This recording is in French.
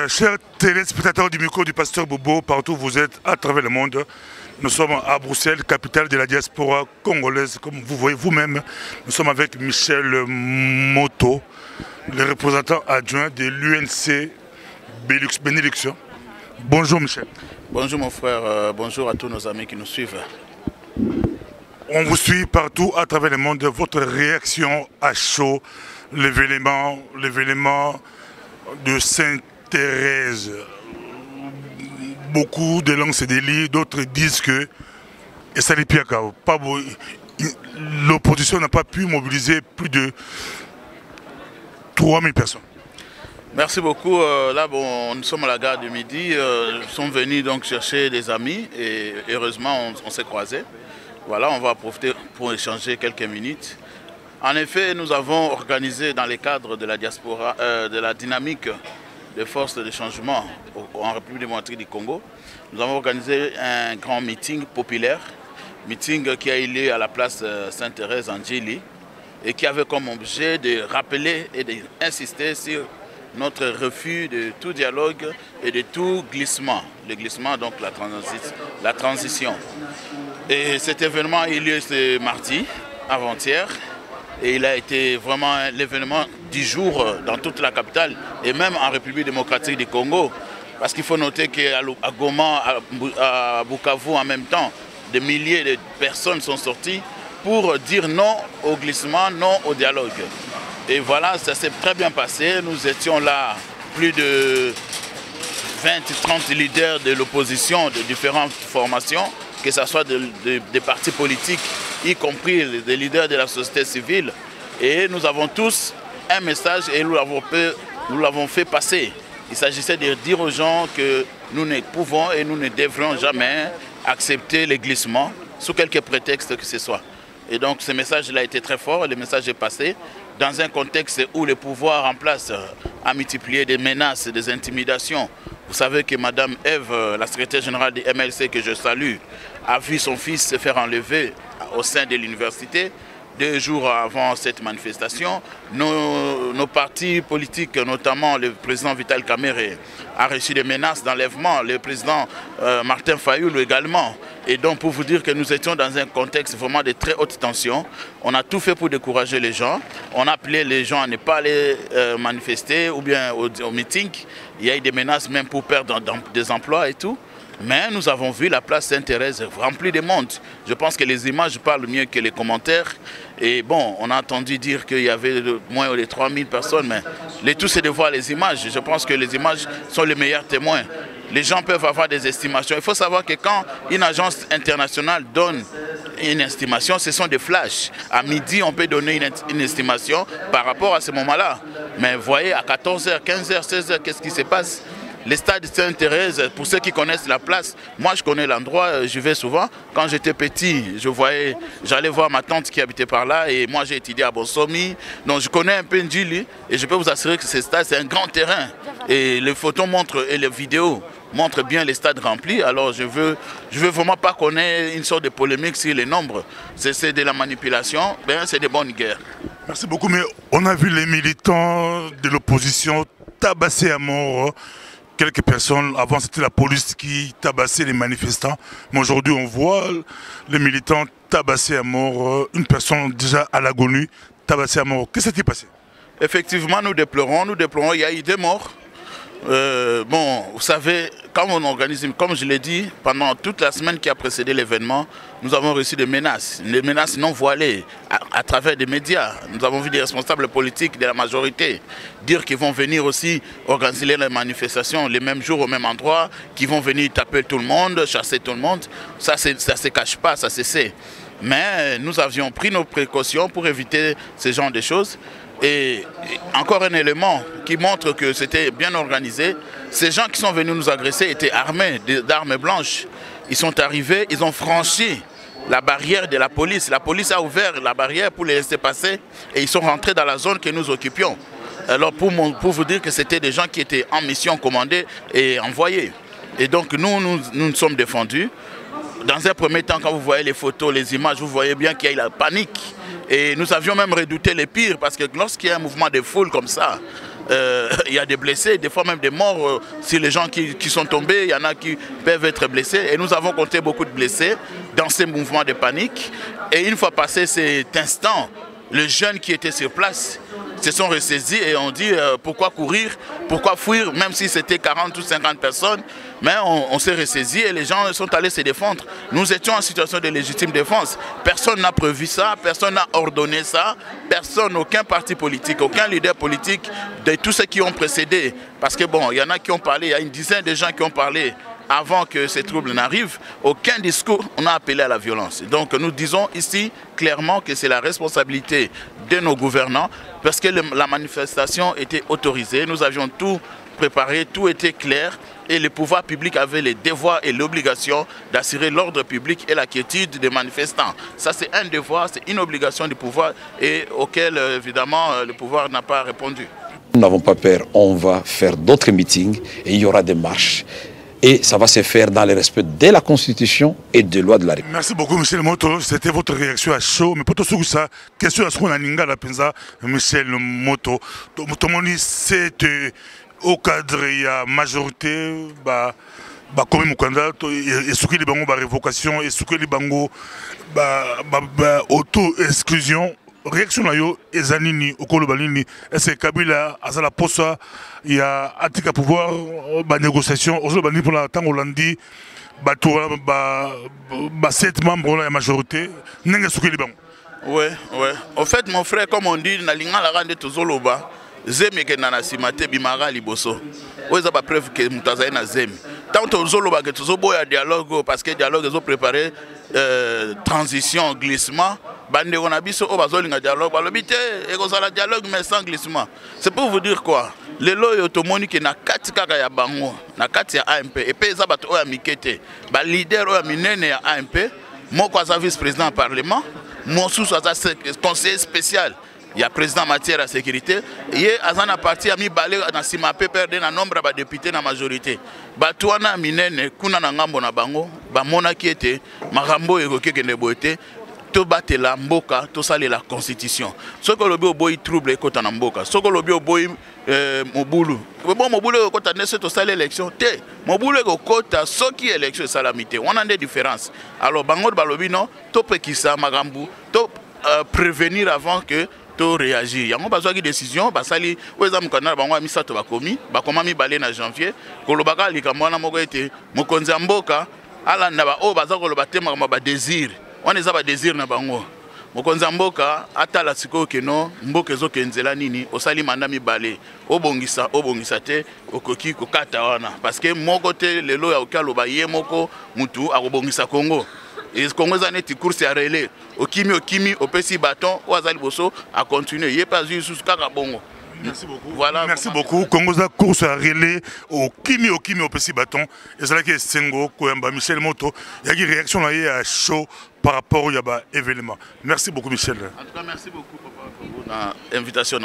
Chers téléspectateurs du micro du pasteur Bobo, partout où vous êtes à travers le monde, nous sommes à Bruxelles, capitale de la diaspora congolaise. Comme vous voyez vous-même, nous sommes avec Michel Moto, le représentant adjoint de l'UNC Benelux. Bonjour Michel. Bonjour mon frère, bonjour à tous nos amis qui nous suivent. On vous suit partout à travers le monde. Votre réaction à chaud, l'événement de Sainte-Thérèse. Beaucoup de langues se délient, d'autres disent que l'opposition n'a pas pu mobiliser plus de 3000 personnes. Merci beaucoup. Là, bon, nous sommes à la gare du Midi. Nous sommes venus donc chercher des amis et heureusement, on s'est croisés. Voilà, on va profiter pour échanger quelques minutes. En effet, nous avons organisé dans le cadre de la diaspora, de la dynamique des forces de changement en République démocratique du Congo, nous avons organisé un grand meeting populaire, meeting qui a eu lieu à la place Sainte-Thérèse en Djili et qui avait comme objet de rappeler et d'insister sur notre refus de tout dialogue et de tout glissement. Le glissement, donc la transition. Et cet événement a eu lieu ce mardi, avant-hier. Et il a été vraiment l'événement du jour dans toute la capitale et même en République démocratique du Congo. Parce qu'il faut noter qu'à Goma, à Bukavu en même temps, des milliers de personnes sont sorties pour dire non au glissement, non au dialogue. Et voilà, ça s'est très bien passé. Nous étions là, plus de 20-30 leaders de l'opposition de différentes formations, que ce soit des partis politiques, y compris des leaders de la société civile. Et nous avons tous un message et nous l'avons fait passer. Il s'agissait de dire aux gens que nous ne pouvons et nous ne devrions jamais accepter les glissements sous quelque prétexte que ce soit. Et donc ce message-là a été très fort, le message est passé dans un contexte où le pouvoir en place a multiplié des menaces, des intimidations. Vous savez que Mme Eve, la secrétaire générale du MLC que je salue, a vu son fils se faire enlever au sein de l'université. 2 jours avant cette manifestation, nos partis politiques, notamment le président Vital Kamerhe, a reçu des menaces d'enlèvement, le président Martin Fayulu également. Et donc pour vous dire que nous étions dans un contexte vraiment de très haute tension, on a tout fait pour décourager les gens, on a appelé les gens à ne pas aller manifester ou bien au meeting. Il y a eu des menaces même pour perdre des emplois et tout. Mais nous avons vu la place Sainte-Thérèse remplie de monde. Je pense que les images parlent mieux que les commentaires. Et bon, on a entendu dire qu'il y avait moins de 3000 personnes, mais le tout c'est de voir les images. Je pense que les images sont les meilleurs témoins. Les gens peuvent avoir des estimations. Il faut savoir que quand une agence internationale donne une estimation, ce sont des flashs. À midi, on peut donner une estimation par rapport à ce moment-là. Mais vous voyez, à 14h, 15h, 16h, qu'est-ce qui se passe? Les stades Sainte-Thérèse, pour ceux qui connaissent la place, moi je connais l'endroit, j'y vais souvent. Quand j'étais petit, j'allais voir ma tante qui habitait par là et moi j'ai étudié à Bonsomi. Donc je connais un peu Ndjili et je peux vous assurer que ce stade c'est un grand terrain. Et les photos montrent et les vidéos montrent bien les stades remplis. Alors je veux vraiment pas connaître une sorte de polémique sur les nombres. C'est de la manipulation, ben, c'est des bonnes guerres. Merci beaucoup, mais on a vu les militants de l'opposition tabasser à mort quelques personnes. Avant, c'était la police qui tabassait les manifestants. Mais aujourd'hui, on voit les militants tabasser à mort une personne déjà à l'agonie, tabassée à mort. Qu'est-ce qui s'est passé? Effectivement, nous déplorons. Il y a eu des morts. Bon, vous savez, quand on organise, comme je l'ai dit, pendant toute la semaine qui a précédé l'événement, nous avons reçu des menaces non voilées à travers des médias. Nous avons vu des responsables politiques de la majorité dire qu'ils vont venir aussi organiser les manifestations les mêmes jours au même endroit, qu'ils vont venir taper tout le monde, chasser tout le monde. Ça ne se cache pas, ça se sait. Mais nous avions pris nos précautions pour éviter ce genre de choses. Et encore un élément qui montre que c'était bien organisé, ces gens qui sont venus nous agresser étaient armés d'armes blanches. Ils sont arrivés, ils ont franchi la barrière de la police. La police a ouvert la barrière pour les laisser passer et ils sont rentrés dans la zone que nous occupions. Alors pour vous dire que c'était des gens qui étaient en mission commandée et envoyés. Et donc nous sommes défendus. Dans un premier temps, quand vous voyez les photos, les images, vous voyez bien qu'il y a eu la panique. Et nous avions même redouté les pires parce que lorsqu'il y a un mouvement de foule comme ça, il y a des blessés, des fois même des morts. Si les gens qui sont tombés, il y en a qui peuvent être blessés. Et nous avons compté beaucoup de blessés dans ces mouvements de panique. Et une fois passé cet instant, les jeunes qui étaient sur place se sont ressaisis et ont dit pourquoi courir, pourquoi fuir, même si c'était 40 ou 50 personnes. Mais on s'est ressaisis et les gens sont allés se défendre. Nous étions en situation de légitime défense. Personne n'a prévu ça, personne n'a ordonné ça, personne, aucun parti politique, aucun leader politique de tous ceux qui ont précédé. Parce que bon, il y en a qui ont parlé, il y a une dizaine de gens qui ont parlé avant que ces troubles n'arrivent. Aucun discours n'a appelé à la violence. Donc nous disons ici clairement que c'est la responsabilité de nos gouvernants parce que la manifestation était autorisée. Nous avions tout préparé, tout était clair et le pouvoir public avait les devoirs et l'obligation d'assurer l'ordre public et la quiétude des manifestants. Ça c'est un devoir, c'est une obligation du pouvoir et auquel évidemment le pouvoir n'a pas répondu. Nous n'avons pas peur, on va faire d'autres meetings et il y aura des marches. Et ça va se faire dans le respect de la Constitution et des lois de la République. Merci beaucoup, Michel Moto. C'était votre réaction à chaud. Mais pour tout ça, question à ce qu'on a ninga la penza, Michel Moto. Tout le monde c'est au cadre il y a majorité, comme Mukanda, et ce qui est bango révocation, et ce qui est bango auto-exclusion. Réaction là yo ezanini okolo balini est-ce que Kabila a la posa il y a atika pouvoir négociation aux bani pour la temps Hollandi ba 7 membres la majorité n'enga soukeli bango. Ouais. En fait mon frère comme on dit na linga la rande tozoloba zemi ke na simate bimara liboso. Oza ba preuve que mutazaye na zemi. Tant tozoloba que tozoboya dialogue parce que dialogue ils ont préparé transition glissement. Bande on a biso o bazolinga dialogue balobité et kozala dialogue mais sans glissement. C'est pour vous dire quoi? Les lois automoniques na kati kaka ya bango na kati ya AMP et puis za bato ya mikete ba leader ya minene ya AMP moko aza vice-président au parlement mon sous aza conseiller spécial. Il y a président en matière de sécurité. Il y a un parti qui a mis balé dans sima pe perdre un nombre de députés dans la majorité. Batouana minene kuna na ngambo na bango ba mona ki était marambo évoqué que ne boité to battre la mboka to sale la constitution. Ce que le bio boy trouble kota na mboka. Ce que le bio boy mobulu. Bon mobulu kota ne se to sale élection te. Mobulu kota so ki élection salamité. On a des différences. Alors bango balobi non to pekisa marambu to prévenir avant que to réagir. Yango bazwa ki décision basali weza mukana bango misato bakomi bakoma mi balé na janvier kolobaka likamwana moko ete mokonzi mboka ala na ba o bazako loba tema ba désir. On est à désir na bango. Mokonzi mboka atala siko keno mboka ezo kenzela nini osali mandami balé obongisa te okoki kokata wana parce que moko te lelo ya okalo ba ye moko mutu akobongisa Congo. Et Congo zaneti course à relais okimi opesi bâton oazali boso a continuer yé pas juste kaka bongo. Merci beaucoup. Voilà. Merci beaucoup. Congo za course à relais au kimi au petit bâton. Et c'est là que Sengo Koyamba Michel Moto. Il y a une réaction là à chaud par rapport au événement. Merci beaucoup Michel. En tout cas merci beaucoup papa pour l'invitation.